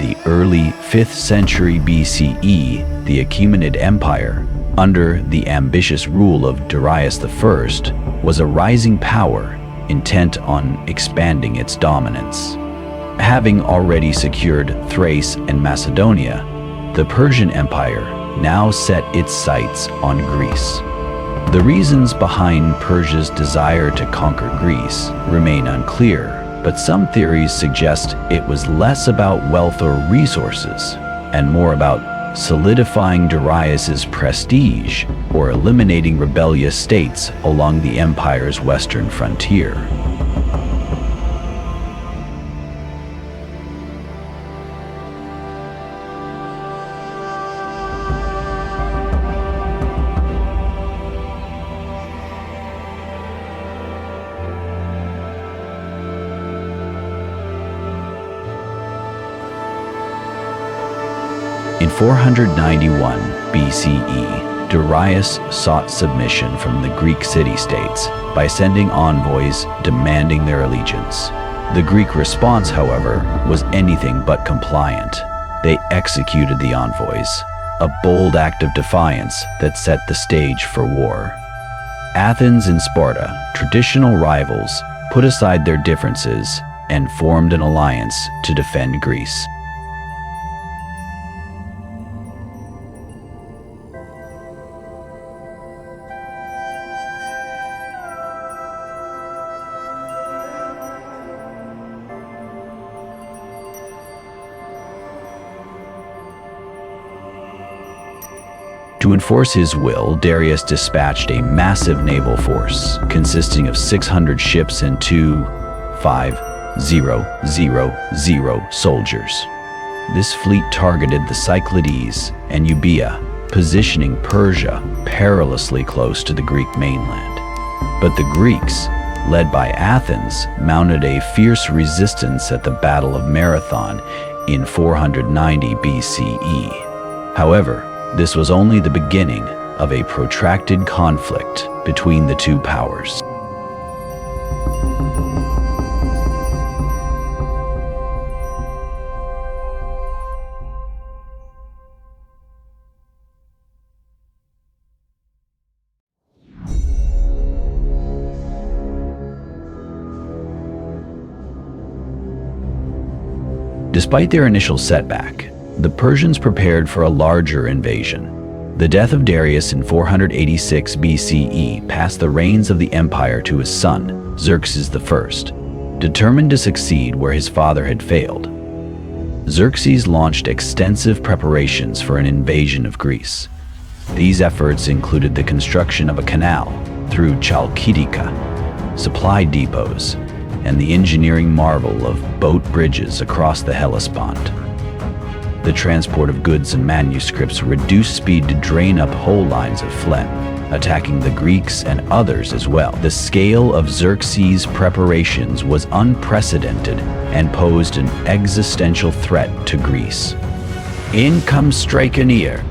the early 5th century BCE, the Achaemenid Empire, under the ambitious rule of Darius I, was a rising power intent on expanding its dominance. Having already secured Thrace and Macedonia, the Persian Empire now set its sights on Greece. The reasons behind Persia's desire to conquer Greece remain unclear, but some theories suggest it was less about wealth or resources and more about solidifying Darius's prestige or eliminating rebellious states along the empire's western frontier. In 491 BCE, Darius sought submission from the Greek city-states by sending envoys demanding their allegiance. The Greek response, however, was anything but compliant. They executed the envoys, a bold act of defiance that set the stage for war. Athens and Sparta, traditional rivals, put aside their differences and formed an alliance to defend Greece. To enforce his will, Darius dispatched a massive naval force consisting of 600 ships and 2,5,0,0 soldiers. This fleet targeted the Cyclades and Euboea, positioning Persia perilously close to the Greek mainland. But the Greeks, led by Athens, mounted a fierce resistance at the Battle of Marathon in 490 BCE. However, this was only the beginning of a protracted conflict between the two powers. Despite their initial setback, the Persians prepared for a larger invasion. The death of Darius in 486 BCE passed the reins of the empire to his son, Xerxes I, determined to succeed where his father had failed. Xerxes launched extensive preparations for an invasion of Greece. These efforts included the construction of a canal through Chalkidika, supply depots, and the engineering marvel of boat bridges across the Hellespont. The transport of goods and manuscripts reduced speed to drain up whole lines of phlegm, attacking the Greeks and others as well. The scale of Xerxes' preparations was unprecedented and posed an existential threat to Greece. In comes Strachoneer.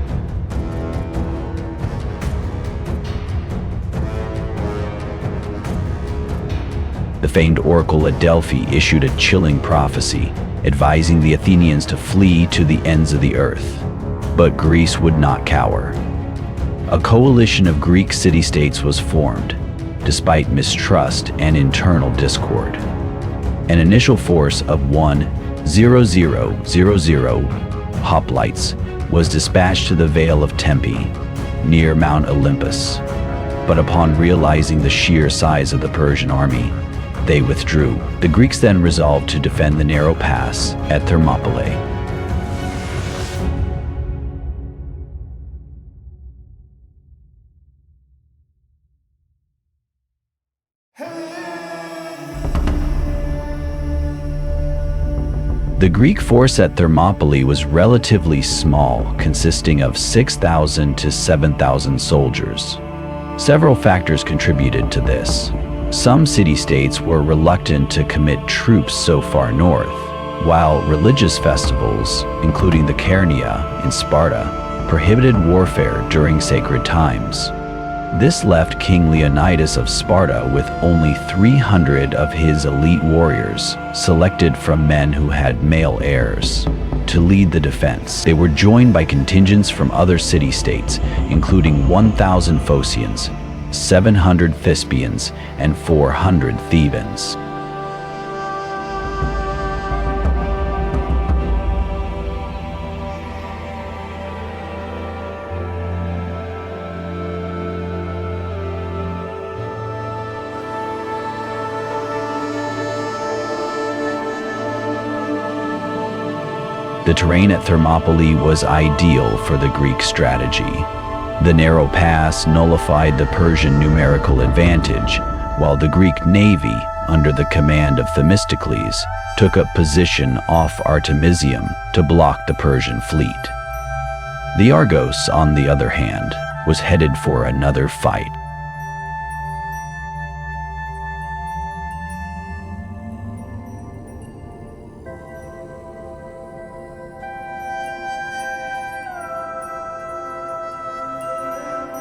The famed oracle at Delphi issued a chilling prophecy, advising the Athenians to flee to the ends of the earth. But Greece would not cower. A coalition of Greek city-states was formed, despite mistrust and internal discord. An initial force of 1,000 hoplites was dispatched to the Vale of Tempe, near Mount Olympus. But upon realizing the sheer size of the Persian army, they withdrew. The Greeks then resolved to defend the narrow pass at Thermopylae. The Greek force at Thermopylae was relatively small, consisting of 6,000 to 7,000 soldiers. Several factors contributed to this. Some city-states were reluctant to commit troops so far north, while religious festivals, including the Carnia in Sparta, prohibited warfare during sacred times. This left King Leonidas of Sparta with only 300 of his elite warriors, selected from men who had male heirs, to lead the defense. They were joined by contingents from other city-states, including 1,000 Phocians, 700 Thespians, and 400 Thebans. The terrain at Thermopylae was ideal for the Greek strategy. The narrow pass nullified the Persian numerical advantage, while the Greek navy, under the command of Themistocles, took up position off Artemisium to block the Persian fleet. The Argos, on the other hand, was headed for another fight.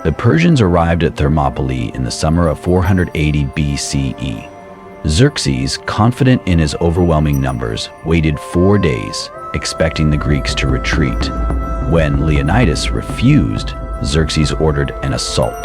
The Persians arrived at Thermopylae in the summer of 480 BCE. Xerxes, confident in his overwhelming numbers, waited 4 days, expecting the Greeks to retreat. When Leonidas refused, Xerxes ordered an assault.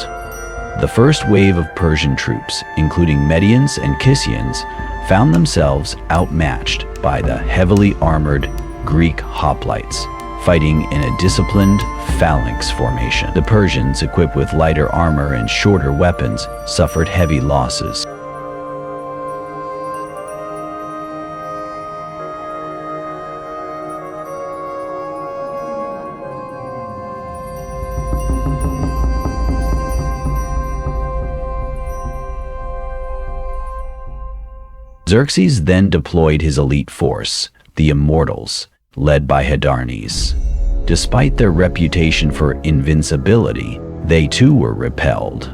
The first wave of Persian troops, including Medians and Kissians, found themselves outmatched by the heavily armored Greek hoplites, fighting in a disciplined phalanx formation. The Persians, equipped with lighter armor and shorter weapons, suffered heavy losses. Xerxes then deployed his elite force, the Immortals, led by Hydarnes. Despite their reputation for invincibility, they too were repelled.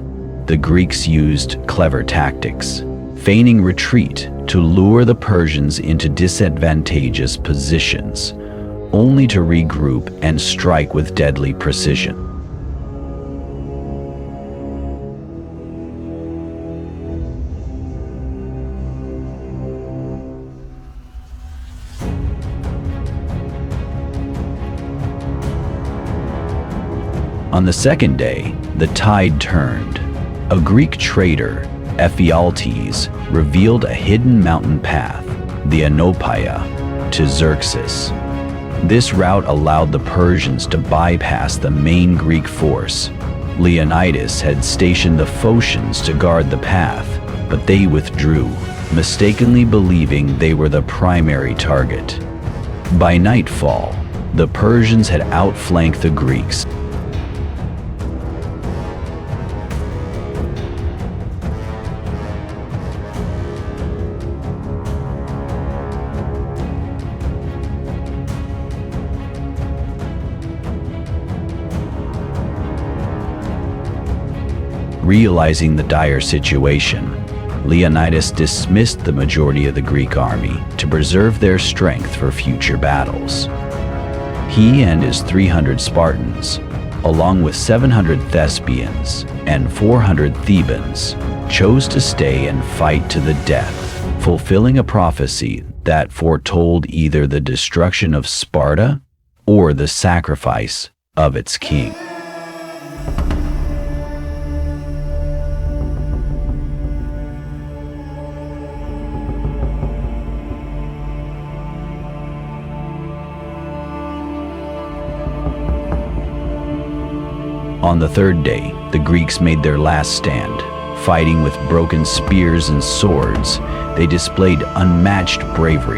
The Greeks used clever tactics, feigning retreat to lure the Persians into disadvantageous positions, only to regroup and strike with deadly precision. On the second day, the tide turned. A Greek traitor, Ephialtes, revealed a hidden mountain path, the Thermopylae, to Xerxes. This route allowed the Persians to bypass the main Greek force. Leonidas had stationed the Phocians to guard the path, but they withdrew, mistakenly believing they were the primary target. By nightfall, the Persians had outflanked the Greeks. Realizing the dire situation, Leonidas dismissed the majority of the Greek army to preserve their strength for future battles. He and his 300 Spartans, along with 700 Thespians and 400 Thebans, chose to stay and fight to the death, fulfilling a prophecy that foretold either the destruction of Sparta or the sacrifice of its king. On the third day, the Greeks made their last stand. Fighting with broken spears and swords, they displayed unmatched bravery.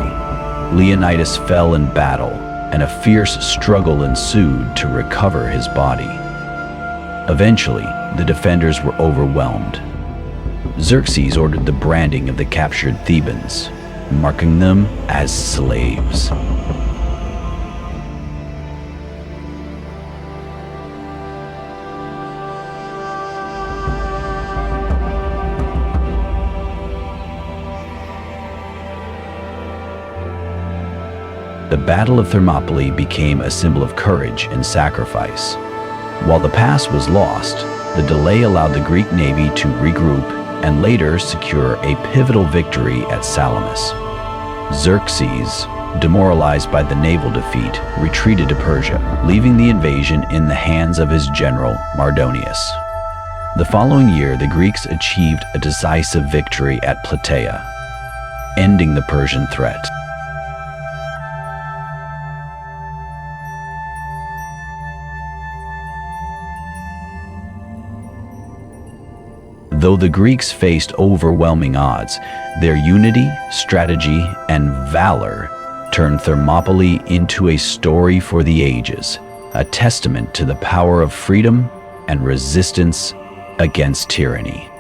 Leonidas fell in battle, and a fierce struggle ensued to recover his body. Eventually, the defenders were overwhelmed. Xerxes ordered the branding of the captured Thebans, marking them as slaves. The Battle of Thermopylae became a symbol of courage and sacrifice. While the pass was lost, The delay allowed the Greek navy to regroup and later secure a pivotal victory at Salamis. Xerxes, demoralized by the naval defeat, retreated to Persia, leaving the invasion in the hands of his general Mardonius. The following year, the Greeks achieved a decisive victory at Plataea, ending the Persian threat. Though the Greeks faced overwhelming odds, their unity, strategy, and valor turned Thermopylae into a story for the ages, a testament to the power of freedom and resistance against tyranny.